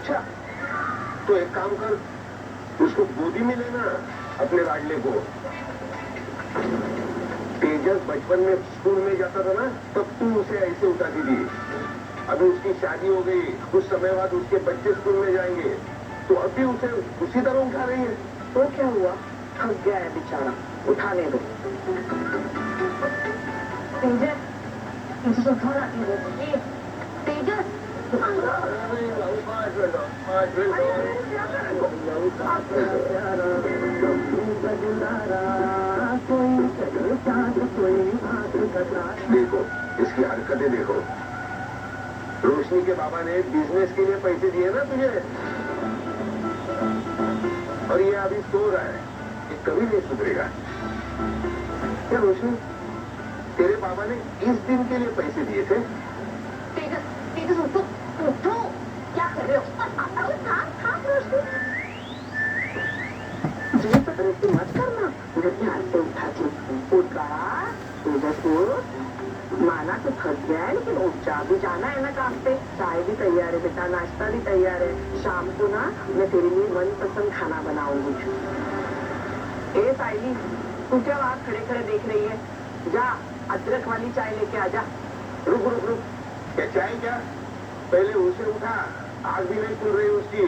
अच्छा, तो एक काम कर, उसको गोदी में लेना, अपने लाडले को। तेजस बचपन में स्कूल में जाता था ना, तब तू उसे ऐसे उठाती थी। अभी उसकी शादी हो गई, कुछ समय बाद उसके बच्चे स्कूल में जाएंगे, तो अभी उसे उसी तरह उठा रही है। तो क्या हुआ, थक गया है बेचारा, उठाने दो। तेजस, मुझे तो थोड़ा तेजस, देखो इसकी हरकतें देखो। रोशनी के बाबा ने बिजनेस के लिए पैसे दिए ना तुझे, और ये अभी सो रहा है, ये कभी नहीं सुधरेगा। क्या रोशनी, तेरे बाबा ने इस दिन के लिए पैसे दिए थे? तेजस, तेजस उठो, उठो, क्या कर रहे हो? रोशनी, जबरदस्ती मत करना, मैं ध्यान से उठाती हूँ। उठा, तेजस उठ, माना तो थक गया है, लेकिन उठ जा, भी जाना है ना काम पे। चाय भी तैयार है बेटा, नाश्ता भी तैयार है। शाम को ना मैं तेरे लिए मनपसंद खाना बनाऊंगी। ए साइली, तू क्या वहाँ खड़े खड़े देख रही है? जा अदरक वाली चाय लेके आ जा। रुक रुक रुक, क्या चाय क्या? पहले उसे उठा, आग भी नहीं खुल रही उसकी।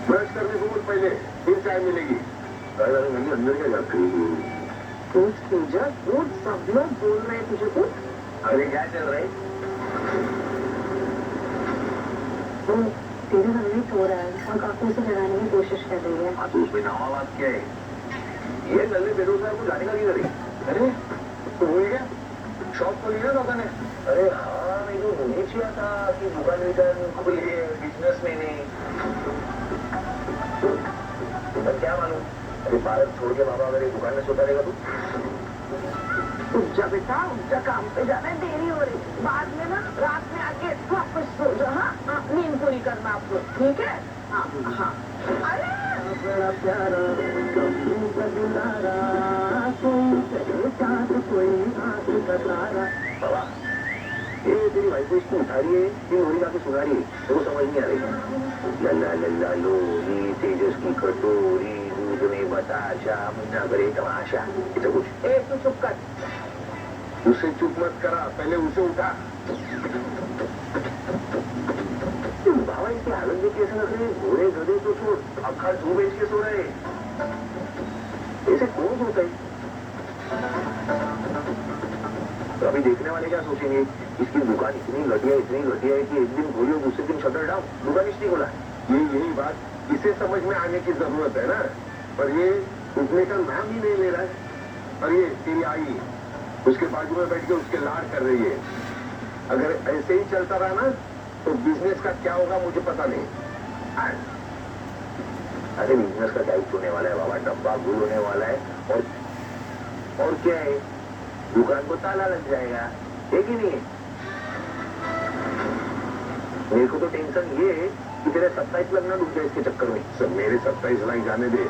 ब्रश करने को बोल पहले, फिर चाय मिलेगी। अंदर क्या जाती है? उठ तेजस उठ, सब लोग बोल रहे हैं तुझे कुछ। अरे क्या चल रहा है? तेरे मन में हो रहा है और काकू से लगाने की कोशिश कर रही है। तो उसमें नामाबाद क्या है? ये नल्ले बेरोजगार को जाने का नहीं करेगी। अरे तो भूल गया, शॉप खोली ना लोगों ने। अरे हाँ, मैं तो भूल ही किया था कि दुकान खोली है, बिजनेस में नहीं। पर क्या मालूम, अरे भारत छोड़ के बाबा अगर ये दुकान में सोता रहेगा तू। उठ जा बेटा, उठ जा, काम पे जाना है, देरी हो रही। बाद में ना रात में आके वापस सो जा। हाँ, नींद पूरी करना आपको, ठीक है? हाँ हाँ। अरे बड़ा प्यारा कोई चले साथ, कोई हाथ बता। बाबा, ये तेरी वाइफ को इसको उठा रही है, ये लोरी गा के सुना रही है, तो समझ नहीं आ रही। लल्ला लल्ला लोरी, तेजस की कटोरी, दूध में बताशा, मुन्ना करे तमाशा, ये तो कुछ। ए तू चुप कर। उसे चुप मत करा, पहले उसे उठा। बाबा इसकी हालत देख कैसे लग रही है? घोड़े गधे तो छोड़, अखा धू बेच के सो रहे। ऐसे कौन सोता है? तो अभी देखने वाले क्या सोचेंगे, इसकी दुकान इतनी घटिया है कि एक दिन खोली और दूसरे दिन शटर डाउन, दुकान इसलिए खोला। यही बात इसे समझ में आने की जरूरत है ना, पर ये उठने का नाम ही नहीं ले रहा है। और ये तेरी आई उसके बाजू में बैठ के उसके लाड कर रही है। अगर ऐसे ही चलता रहा ना, तो बिजनेस का क्या होगा मुझे पता नहीं। अरे बिजनेस का क्या होने वाला है बाबा, डब्बा गुल होने वाला है, और क्या है, दुकान को ताला लग जाएगा, है कि नहीं? मेरे को तो टेंशन ये है कि तेरे 27 लाख ना डूब जाए इसके चक्कर में। सब मेरे 27 लाख जाने दे,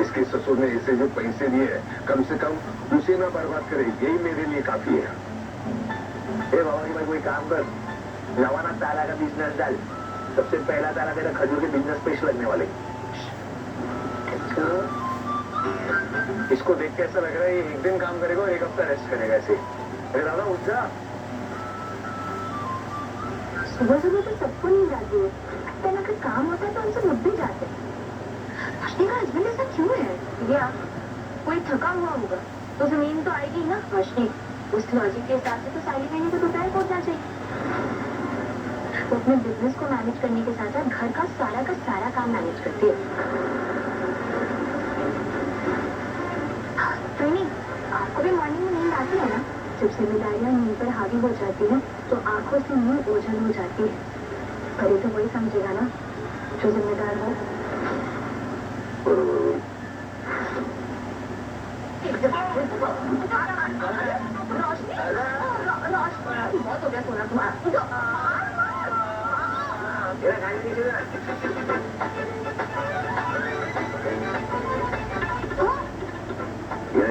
इसके ससुर ने इसे जो पैसे दिए कम से कम उसे ना बर्बाद करे, यही मेरे लिए काफी है। ए बाबा की भाई कोई काम कर, नवाना ताला का बिजनेस डाल। सबसे पहला ताला तेरा खजूर के बिजनेस पे लगने वाले। इसको देख के ऐसा लग रहा है ये एक दिन काम करेगा और एक हफ्ता रेस्ट करेगा ऐसे। अरे दादा उठ जा। सुबह सुबह तो सबको नींद आती है, पहले अगर काम होता है तो उनसे मुझ भी जाते हैं। रोशनी का हस्बैंड ऐसा क्यों है? या कोई थका हुआ होगा तो उसे नींद तो आएगी ना। रोशनी, उस लॉजिक के हिसाब से तो सारी महीने को दोपहर पहुंचना चाहिए। वो अपने बिजनेस को मैनेज करने के साथ साथ घर का सारा काम मैनेज करती है। आपको भी मॉर्निंग में नींद आती है ना? जब जिम्मेदारियां नींद पर हावी हो जाती है तो आंखों से नींद ओझल हो जाती है। पर ये तो वही समझेगा ना जो जिम्मेदार हो। रोशनी, बहुत हो गया सोना तुम्हारा।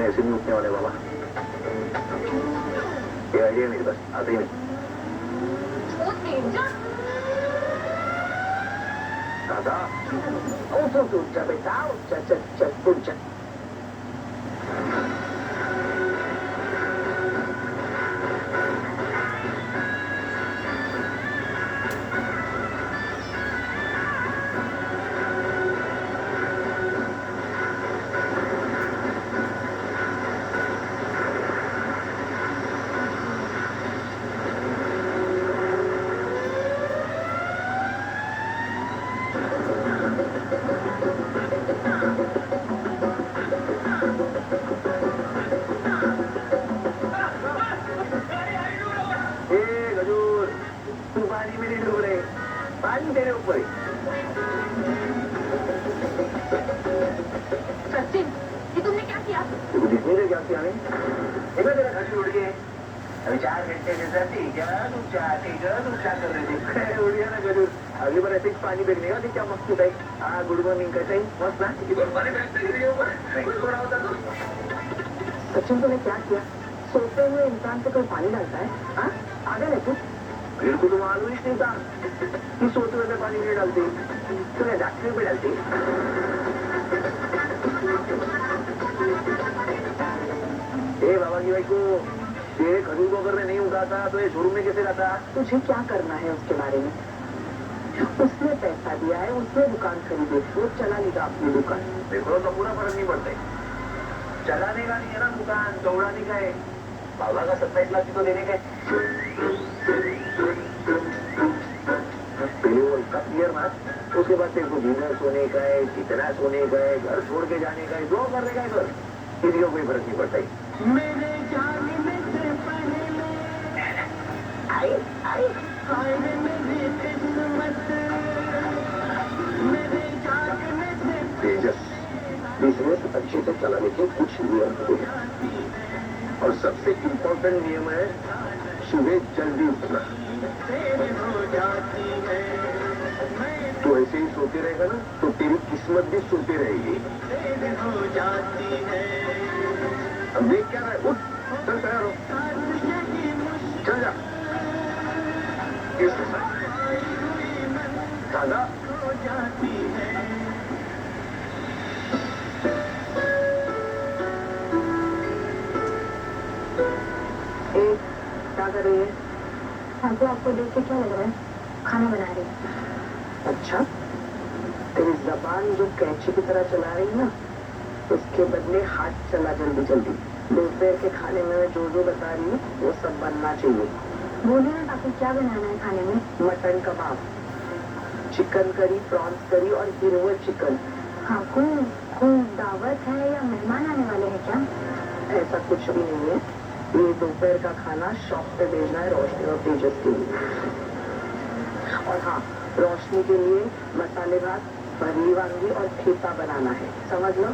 ऐसे नहीं उठने वाले बाबा, ये आइडिया मेरे पास आते ही नहीं। दादा उठ जा बेटा, उठ जा, चल चल उठ जा। पानी में नहीं डूब रहे, पानी तेरे ऊपर। सचिन, ये तुमने क्या किया? तुझे दिखने दे क्या किया नहीं? देखो तेरा खजूर उड़ गए। अभी 4 घंटे जैसा ठीक कर रहे थे। उड़ गया ना खजूर। अभी पर ऐसे पानी फेंकने का क्या मस्त है। हाँ, गुड मॉर्निंग कैसे ही मस्त ना? पानी फेंकते ऊपर थोड़ा होता तो। सचिन तूने क्या किया? सोते हुए इंसान से कोई पानी डालता है? हाँ, आगे ले तू। मेरे को तो मालूम ही नहीं था कि सोते हुए पानी नहीं डालती, तो मैं जागते पे डालती। ए बाबा की भाई को तेरे खजूर को अगर मैं नहीं उठाता तो ये शोरूम में कैसे लाता? तुझे क्या करना है उसके बारे में? उसने पैसा दिया है, उसने दुकान खरीदी, वो चला लेगा अपनी दुकान। देखो तो पूरा फर्क नहीं पड़ता है। चलाने का नहीं है ना दुकान, दौड़ाने का है। बाबा का 27 लाख तो देने का पहले वो कप क्लियर ना, उसके बाद तेरे को डिनर सोने का है, कितना सोने का है, घर छोड़ के जाने का है, जो करने का है कर, किसी को कोई फर्क नहीं पड़ता है। मेरे जाने में से पहले आई आई आने में भी किस्मत मेरे जाने से। तेजस बिजनेस अच्छे से चलाने के कुछ नियम होते हैं और सबसे इम्पोर्टेंट नियम है सुबह जल्दी उठना। तो ऐसे ही सोते रहेगा ना तो तेरी किस्मत भी सोती रहेगी। अब देख क्या रहा है, उठ चल तैयार हो, चल जा। दादा क्या कर रही है? आपको देख के क्या लग रहा है? खाना बना रही है। अच्छा, तेरी जबान जो कैंची की तरह चला रही है ना, उसके बदले हाथ चला जल्दी जल्दी। दोपहर के खाने में जो जो बता रही हूँ वो सब बनना चाहिए। बोलिए ना आपको क्या बनाना है खाने में? मटन कबाब, चिकन करी, प्रॉन्स करी और हिरवा चिकन। हाँ, कोई दावत है या मेहमान आने वाले हैं क्या? ऐसा कुछ भी नहीं है। ये दोपहर का खाना शॉप पे भेजना है रोशनी और तेजस के लिए। और हाँ, रोशनी के लिए मसाले भात, भरली वांगी और ठेचा बनाना है, समझ लो।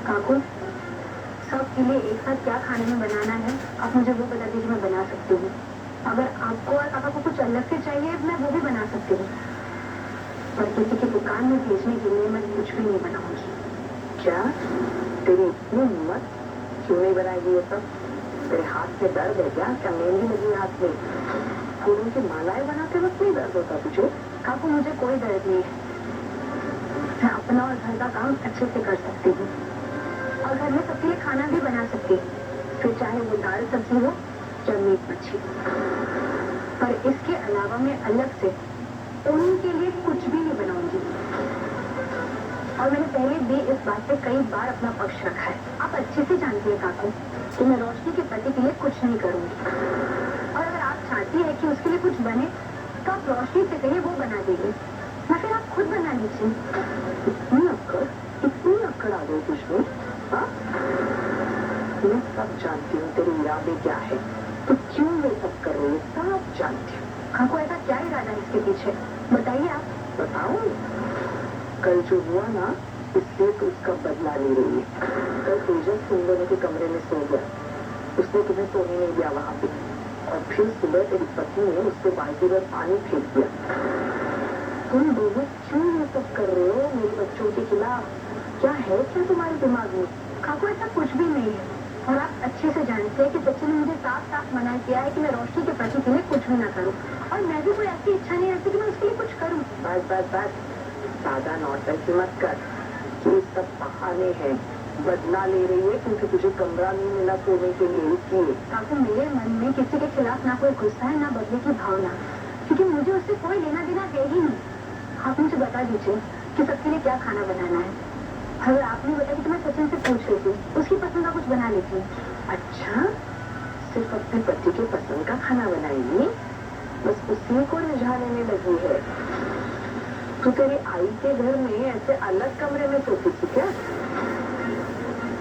काकू, सबके लिए एक साथ क्या खाने में बनाना है आप मुझे वो बता दीजिए, मैं बना सकती हूँ। अगर आपको और पापा को कुछ अलग से चाहिए मैं वो भी बना सकती हूँ, पर किसी की दुकान में भेजने के लिए मैं कुछ भी नहीं बनाऊंगी। क्या तेरी इतनी हिम्मत? क्यों नहीं बनाएगी ये सब? तेरे हाथ में दर्द है क्या? क्या मेहंदी लगी हाथ में? फूलों की मालाएं बनाते वक्त नहीं दर्द होता तुझे? काकू, मुझे कोई दर्द नहीं है। मैं अपना और घर का काम अच्छे से कर सकती हूँ और घर में सबके लिए खाना भी बना सकती हूँ, फिर चाहे वो दाल सब्जी हो या मीट मच्छी। पर इसके अलावा मैं अलग से उनके लिए कुछ भी नहीं बनाऊंगी। और मैंने पहले भी इस बात पे कई बार अपना पक्ष रखा है। आप अच्छे से जानती है काकू कि मैं रोशनी के पति के लिए कुछ नहीं करूंगी, और अगर आप चाहती है कि उसके लिए कुछ बने तो आप रोशनी से कहिए वो बना देगी, या फिर आप खुद बना लीजिए। इतनी अक्कड़ आ गई तुझमें? हाँ, मैं सब जानती हूँ तेरे इरादे क्या है, तो क्यों ये सब कर रही है, सब जानती हूँ। काकू, ऐसा क्या इरादा है इसके पीछे, बताइए आप। बताओ, कल जो हुआ ना, इसलिए तो उसका बदला ले रही है। कल तेजस तुम दोनों के कमरे में सो गया, उसने तुम्हें सोने नहीं दिया वहां पे, और फिर सुबह तेरी पत्नी ने उसके बाल्टी में पानी फेंक दिया। तुम दोनों क्यों ये सब कर रहे हो मेरे बच्चों के खिलाफ? क्या है क्या तुम्हारे दिमाग में? काकू, ऐसा कुछ भी नहीं है, और आप अच्छे से जानते हैं कि सचिन ने मुझे साफ साफ मना किया है कि मैं रोशनी के पति के लिए कुछ भी ना करूं, और मैं भी कोई ऐसी इच्छा नहीं रखती कि मैं उसके लिए कुछ करूं। बस ज्यादा नौटंकी मत कर। ये सब बहाने हैं। बदला ले रही है क्योंकि तुझे कमरा नहीं मिला सोने के लिए, इसलिए। काकू, मेरे मन में किसी के खिलाफ ना कोई गुस्सा है ना बदले की भावना, क्योंकि मुझे उससे कोई लेना देना है ही नहीं। आप मुझे बता दीजिए कि सबके लिए क्या खाना बनाना है। अगर आपने बताया कि मैं सचिन से पूछ लेती, उसकी पसंद का कुछ बना लेती। अच्छा, सिर्फ अपने पति के पसंद का खाना बनाएगी? बस उसी को रिझाने में लगी है। तू तेरी आई के घर में ऐसे अलग कमरे में सोती थी क्या?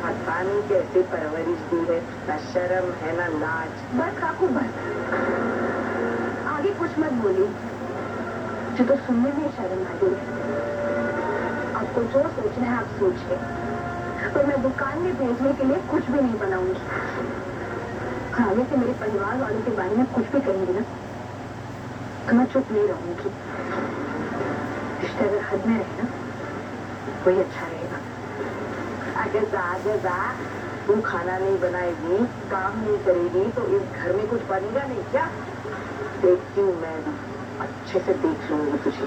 पता नहीं कैसे परवरिश दी है, न शर्म है न लाज। बस काकू बस, आगे कुछ मत बोली, जो तो सुनने में शर्म आ रही है। आपको जो सोचना है आप सोचिए, पर मैं दुकान में भेजने के लिए कुछ भी नहीं बनाऊंगी। आगे से मेरे परिवार वालों के बारे में कुछ भी कहेंगे ना तो मैं चुप नहीं रहूंगी। रिश्ते अगर हद में रहे ना वही अच्छा रहेगा। अगर जा तू खाना नहीं बनाएगी, काम नहीं करेगी तो इस घर में कुछ बनेगा नहीं क्या? देखती हूँ मैं भी, अच्छे से देख लूंगी तुझे।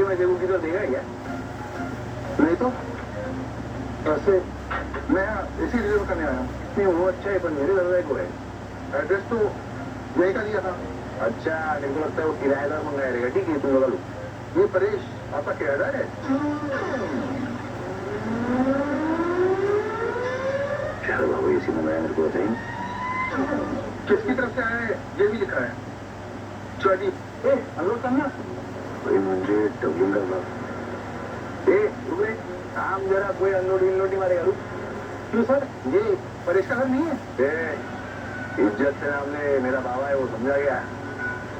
मैं देखूंगी तो देगा क्या? नहीं तो ऐसे मैं इसी रिजर्व करने आया हूँ। नहीं वो अच्छा है, पर मेरे घर को है। एड्रेस तो यही का दिया था। अच्छा, मेरे को लगता है वो किराएदार मंगाया रहेगा। ठीक है, तुम लगा लो। ये परेश आपका किराएदार है? चलो बाबू, इसी मंगाया मेरे को बताइए। किसकी तरफ से आया है ये भी लिखा है। चौड़ी अनुरोध करना भाई, मुझे डबलिंग का बाप। रुके, काम जरा कोई अनलोडी मारेगा। रुक। क्यों सर, ये परेश का घर नहीं है? इज्जत से नाम ले, मेरा बाबा है वो, समझा गया?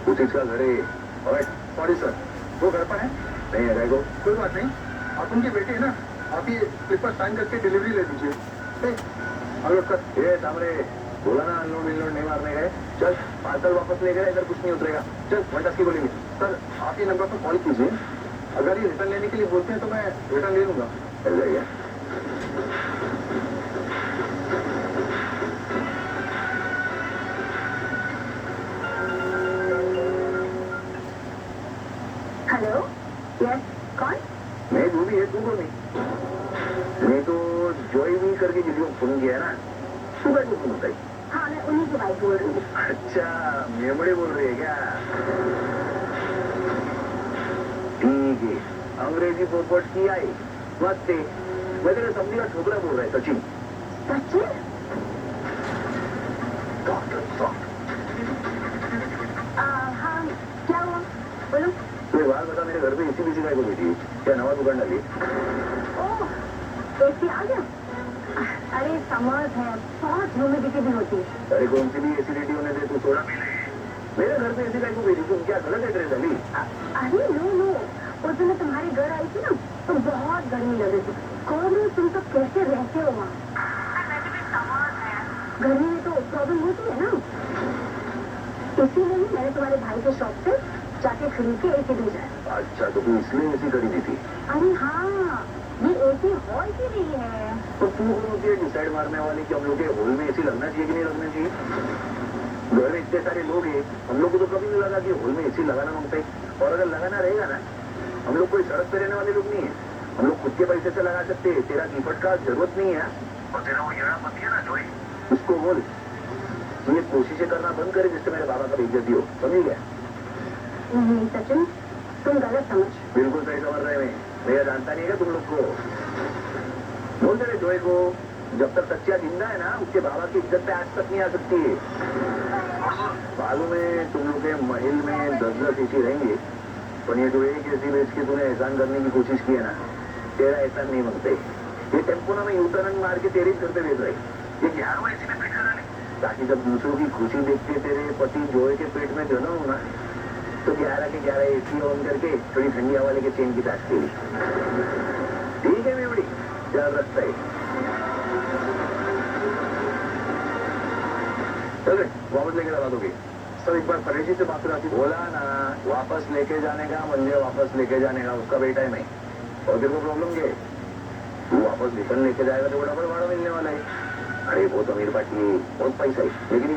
उसी का घर है। सॉरी सर, वो घर पर है? नहीं है को कोई बात नहीं, आप उनके बेटे हैं ना, आप ये पेपर साइन करके डिलीवरी ले दीजिए। अनुरोध कर। ये सामने बोला ना अनलोड नहीं मारने गए। चल पार्सल वापस ले गए, इधर कुछ नहीं उतरेगा। चल 110 की बोलेंगे। सर आप ये नंबर पर कॉल कीजिए, अगर ये रिटर्न लेने के लिए बोलते हैं तो मैं रिटर्न ले लूंगा। चल जाइए। हेलो, यस, कौन? मैं जो भी है तू को नहीं, मैं तो जॉय भी करके किसी को फोन किया है ना, सुबह को फोन होता है। हाँ, मैं उन्हीं की वाइफ बोल रही हूँ। अच्छा, मेमड़े बोल रही है क्या? ठीक है, अंग्रेजी पोपट की आई मस्त है। मैं तेरे समझी का छोकरा बोल रहा है, सचिन। सचिन? हाँ, क्या हुआ? बोलो। तो एक बात बता, मेरे घर पे इसी काय को बैठी क्या नवा दुकान डाली? ओह, एसी आ गया? अरे समर्थ है, बहुत ह्यूमिडिटी भी होती है। अरे कौन सी भी एसिडिटी होने दे, तू सोडा पी ले। मेरे घर पे इसी काय को बैठी, तुम क्या गलत एड्रेस डाली? अरे नो, उस दिन मैं तुम्हारे घर आई थी ना तो बहुत गर्मी लग रही थी। कौन तुम सब कैसे रहते हो वहाँ? गर्मी में तो प्रॉब्लम होती है ना, इसीलिए मैंने तुम्हारे भाई के शॉप से जाके खरीद के एसी भेजा है। अच्छा, तो तू इसलिए एसी खरीदी थी? अरे हाँ, ये एसी हॉल की नहीं है। तो तू कौन होती है डिसाइड मारने वाली कि हम लोग के हॉल में एसी लगना चाहिए कि नहीं लगना चाहिए? घर में इतने सारे लोग हैं, हम लोग को तो कभी नहीं लगा कि हॉल में एसी लगाना मांगते हैं। और अगर लगाना रहेगा ना, हम लोग कोई सड़क पे रहने वाले लोग नहीं है, हम लोग खुद के पैसे से लगा सकते हैं। तेरा कीपट का जरूरत नहीं है। और तेरा वो येड़ा पति है ना जोई, उसको बोल ये कोशिशें करना बंद करे जिससे मेरे बाबा का बेइज्जती हो, समझ गया? नहीं सचिन, तुम गलत समझ। बिल्कुल सही समझ रहे हैं। मैं जानता नहीं है तुम लोग को। बोल तेरे जोई को, जब तक सच्चा जिंदा है ना, उसके बाबा की इज्जत पे आज तक नहीं आ सकती है। मालूम है तुम लोग के महल में 10-10 एसी रहेंगे, पर ये जो एक एसी बेच के तूने एहसान करने की कोशिश की है ना, तेरा एहसान नहीं बनते। ये टेम्पो ना मैं यूटर्न मार के तेरे घर पे भेज रही, ये 11वां एसी में फिट करा ले, ताकि जब दूसरों की खुशी देख के तेरे पति जोए के पेट में जन्म हो ना, तो 11 के 11 एसी ऑन करके थोड़ी ठंडी हवा लेके चैन की ताश खेली। ठीक है मेमड़ी, ध्यान रखता है। चल वापस लेके लगा दोगे? सर एक बार परेश जी से बात करा थी। बोला ना वापस लेके जाने का म्हणजे वापस लेके जाने का उसका बेटा है मैं। और तेरे को प्रॉब्लम क्या है? तू वापस रिटर्न लेके जाएगा तो डबल भाड़ा मिलने वाला है। अरे वो तो मेरे पास बहुत पैसा है लेकिन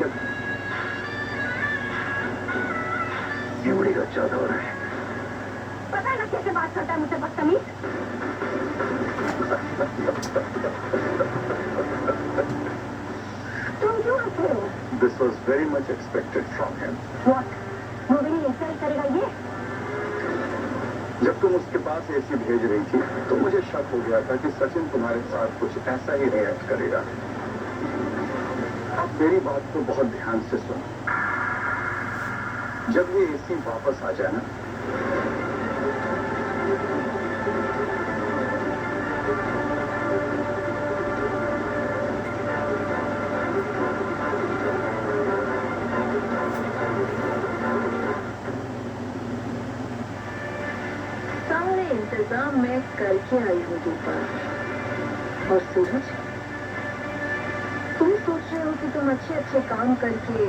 ये बड़ी अच्छा हो रहा है। पता है ना कैसे बात करता है मुझसे बदतमीज। तुम क्यों हंस रहे हो? This was very much expected from him. What? वो मेरी ऐसा ही करेगा ये? जब तुम उसके पास ऐसी भेज रही थी तो मुझे शक हो गया था कि सचिन तुम्हारे साथ कुछ ऐसा ही रिएक्ट करेगा। अब मेरी बात को बहुत ध्यान से सुन। जब ये एसी वापस आ जाए ना सारे इंतजाम मैं करके आई हूँ दीपा। और सूरज, तुम सोच रहे हो कि तुम अच्छे अच्छे काम करके